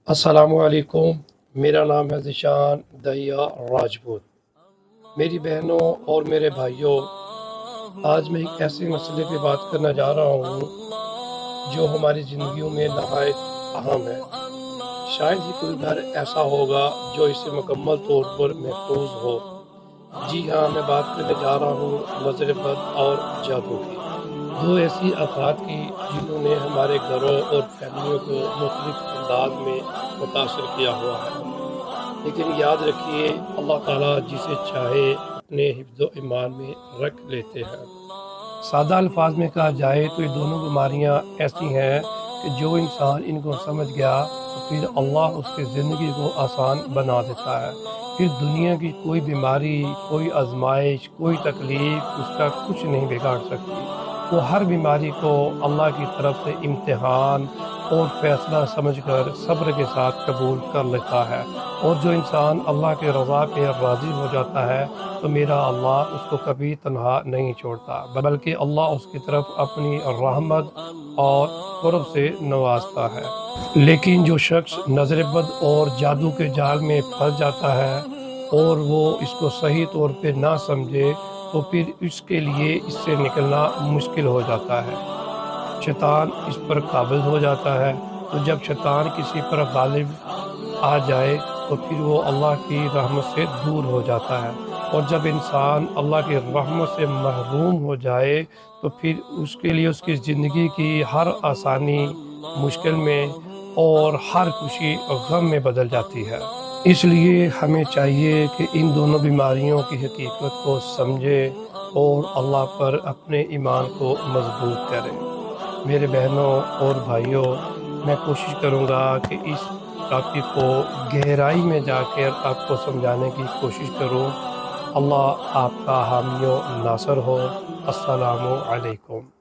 السلام علیکم، میرا نام ہے ذیشان دہیا راجپوت۔ میری بہنوں اور میرے بھائیوں، آج میں ایک ایسے مسئلے پہ بات کرنا جا رہا ہوں جو ہماری زندگیوں میں نہایت اہم ہے۔ شاید ہی کوئی گھر ایسا ہوگا جو اس سے مکمل طور پر محفوظ ہو۔ جی ہاں، میں بات کرنے جا رہا ہوں نظر بد اور جادو کی، دو ایسی آفات کی جنہوں نے ہمارے گھروں اور فیملیوں کو مختلف انداز میں متاثر کیا ہوا ہے۔ لیکن یاد رکھیے، اللہ تعالیٰ جسے چاہے اپنے حفظ و ایمان میں رکھ لیتے ہیں۔ سادہ الفاظ میں کہا جائے تو یہ دونوں بیماریاں ایسی ہیں کہ جو انسان ان کو سمجھ گیا تو پھر اللہ اس کی زندگی کو آسان بنا دیتا ہے۔ پھر دنیا کی کوئی بیماری، کوئی آزمائش، کوئی تکلیف اس کا کچھ نہیں بگاڑ سکتی۔ وہ ہر بیماری کو اللہ کی طرف سے امتحان اور فیصلہ سمجھ کر صبر کے ساتھ قبول کر لیتا ہے، اور جو انسان اللہ کے رضا پہ راضی ہو جاتا ہے تو میرا اللہ اس کو کبھی تنہا نہیں چھوڑتا، بلکہ اللہ اس کی طرف اپنی رحمت اور قرب سے نوازتا ہے۔ لیکن جو شخص نظر بد اور جادو کے جال میں پھنس جاتا ہے اور وہ اس کو صحیح طور پہ نہ سمجھے تو پھر اس کے لیے اس سے نکلنا مشکل ہو جاتا ہے۔ شیطان اس پر قابض ہو جاتا ہے، تو جب شیطان کسی پر غالب آ جائے تو پھر وہ اللہ کی رحمت سے دور ہو جاتا ہے، اور جب انسان اللہ کی رحمت سے محروم ہو جائے تو پھر اس کے لیے اس کی زندگی کی ہر آسانی مشکل میں اور ہر خوشی غم میں بدل جاتی ہے۔ اس لیے ہمیں چاہیے کہ ان دونوں بیماریوں کی حقیقت کو سمجھے اور اللہ پر اپنے ایمان کو مضبوط کرے۔ میرے بہنوں اور بھائیوں، میں کوشش کروں گا کہ اس ٹاپک کو گہرائی میں جا کر آپ کو سمجھانے کی کوشش کروں۔ اللہ آپ کا حامی و ناصر ہو۔ السلام علیکم۔